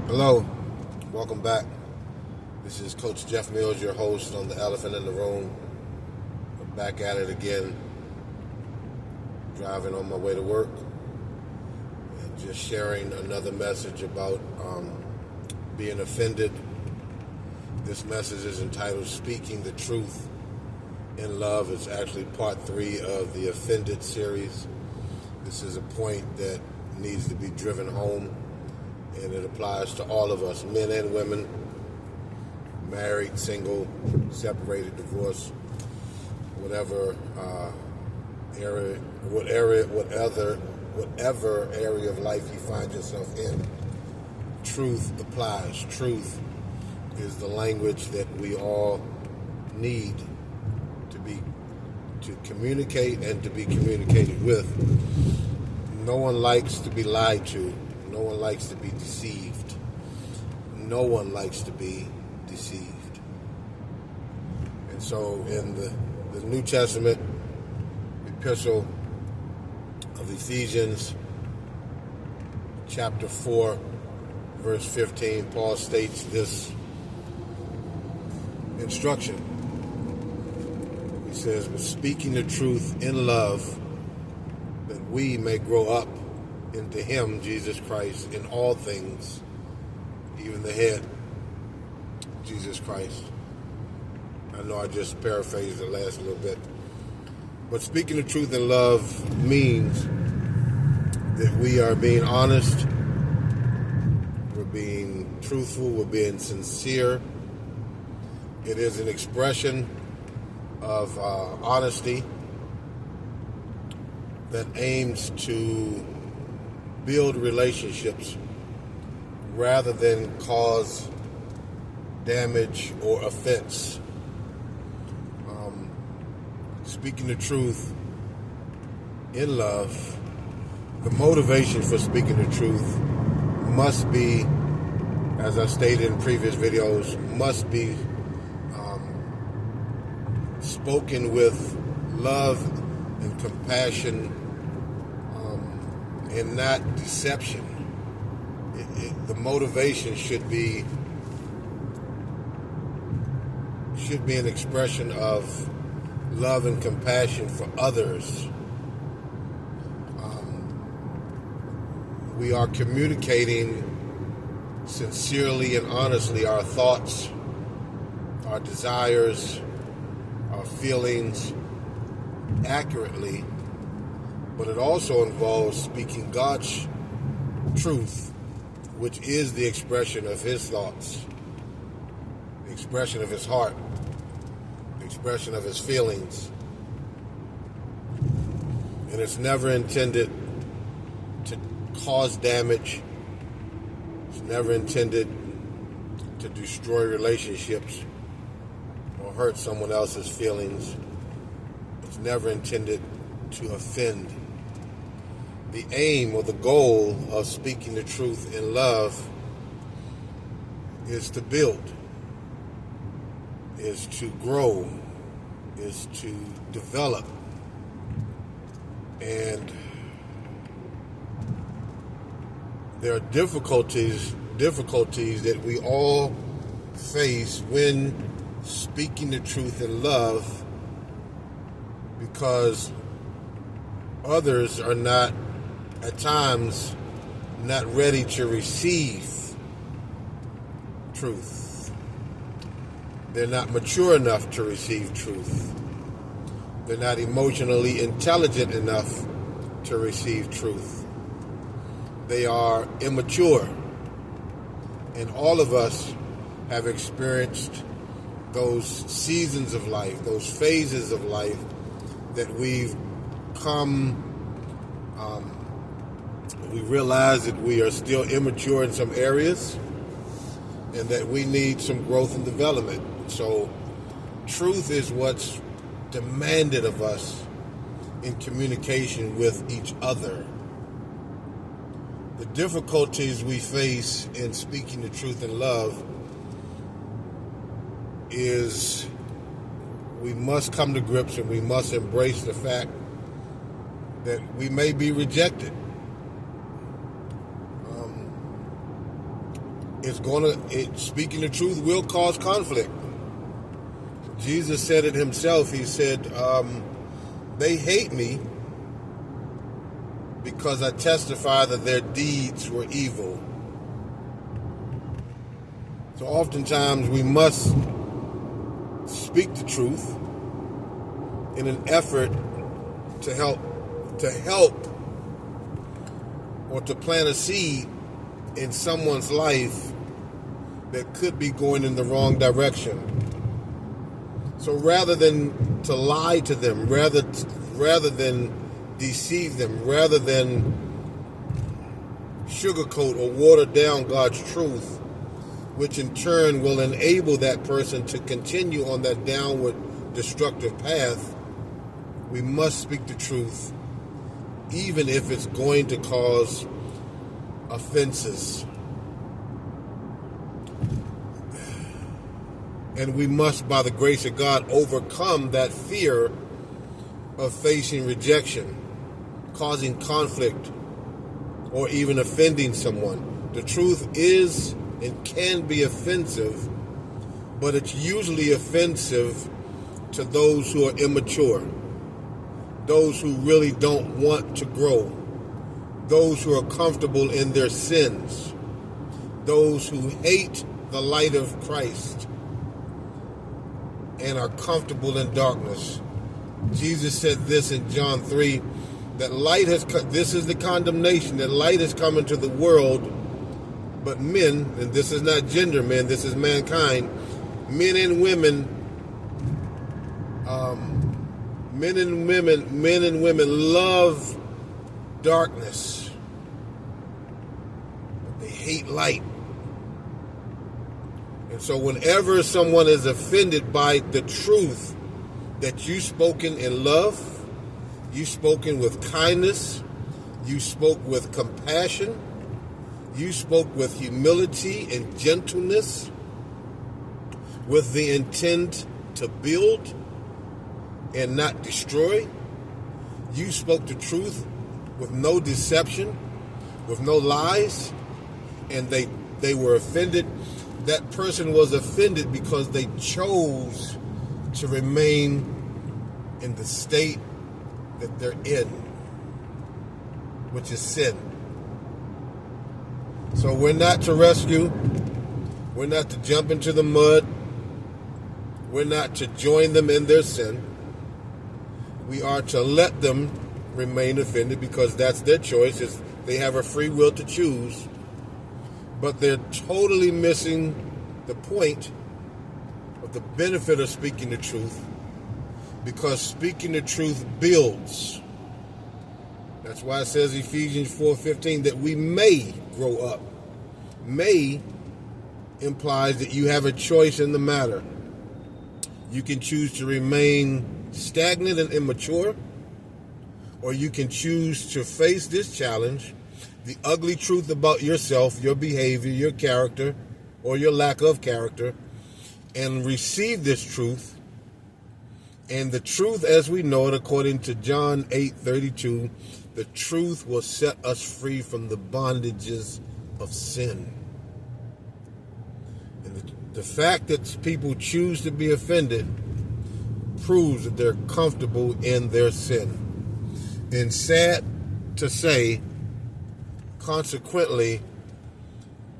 Hello, welcome back. This is Coach Jeff Mills, your host on The Elephant in the Room. I'm back at it again, driving on my way to work, and just sharing another message about being offended. This message is entitled Speaking the Truth in Love. It's actually part 3 of the Offended series. This is a point that needs to be driven home, and it applies to all of us, men and women, married, single, separated, divorced, whatever whatever area of life you find yourself in. Truth applies. Truth is the language that we all need to communicate and to be communicated with. No one likes to be lied to. No one likes to be deceived. No one likes to be deceived. And so in the New Testament epistle of Ephesians, chapter 4, verse 15, Paul states this instruction. He says, "But speaking the truth in love, that we may grow up into Him, Jesus Christ, in all things, even the head, Jesus Christ." I know I just paraphrased the last little bit. But speaking the truth in love means that we are being honest, we're being truthful, we're being sincere. It is an expression of honesty that aims to build relationships rather than cause damage or offense. Speaking the truth in love, the motivation for speaking the truth must be, as I stated in previous videos, must be spoken with love and compassion, and not deception. The motivation should be an expression of love and compassion for others. We are communicating sincerely and honestly our thoughts, our desires, our feelings accurately, but it also involves speaking God's truth, which is the expression of His thoughts, the expression of His heart, the expression of His feelings. And it's never intended to cause damage. It's never intended to destroy relationships or hurt someone else's feelings. It's never intended to offend. The aim or the goal of speaking the truth in love is to build, is to grow, is to develop. And there are difficulties that we all face when speaking the truth in love, because others are not, at times, not ready to receive truth. They're not mature enough to receive truth. They're not emotionally intelligent enough to receive truth. They are immature. And all of us have experienced those seasons of life, those phases of life that we've come, we realize that we are still immature in some areas and that we need some growth and development. So truth is what's demanded of us in communication with each other. The difficulties we face in speaking the truth in love is we must come to grips and we must embrace the fact that we may be rejected. speaking the truth will cause conflict. Jesus said it himself. He said, they hate me because I testify that their deeds were evil. So oftentimes we must speak the truth in an effort to help or to plant a seed in someone's life that could be going in the wrong direction. So rather than to lie to them, rather than deceive them, rather than sugarcoat or water down God's truth, which in turn will enable that person to continue on that downward destructive path, we must speak the truth, even if it's going to cause offenses. And we must, by the grace of God, overcome that fear of facing rejection, causing conflict, or even offending someone. The truth is and can be offensive, but it's usually offensive to those who are immature, those who really don't want to grow, those who are comfortable in their sins, those who hate the light of Christ and are comfortable in darkness. Jesus said this in John 3, that light has come, this is the condemnation, that light has come into the world, but men, and this is not gender men, this is mankind, men and women love darkness. They hate light. And so whenever someone is offended by the truth that you spoken in love, you spoken with kindness, you spoke with compassion, you spoke with humility and gentleness, with the intent to build and not destroy. You spoke the truth with no deception, with no lies, and they were offended. That person was offended because they chose to remain in the state that they're in, which is sin. So we're not to rescue, we're not to jump into the mud, we're not to join them in their sin. We are to let them remain offended because that's their choice. They have a free will to choose. But they're totally missing the point of the benefit of speaking the truth, because speaking the truth builds. That's why it says Ephesians 4:15 that we may grow up. May implies that you have a choice in the matter. You can choose to remain stagnant and immature, or you can choose to face this challenge, the ugly truth about yourself, your behavior, your character, or your lack of character, and receive this truth. And the truth as we know it, according to John 8:32, the truth will set us free from the bondages of sin. And the fact that people choose to be offended proves that they're comfortable in their sin. And sad to say, consequently,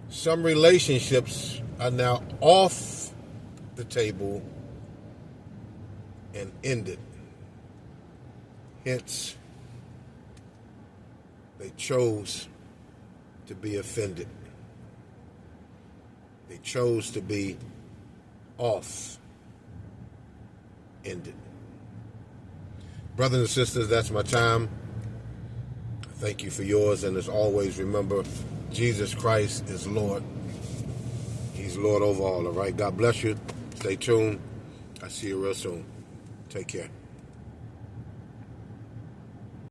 some relationships are now off the table and ended. Hence, they chose to be offended. They chose to be off-ended. Brothers and sisters, that's my time. Thank you for yours, and as always, remember, Jesus Christ is Lord. He's Lord over all right? God bless you. Stay tuned. I'll see you real soon. Take care.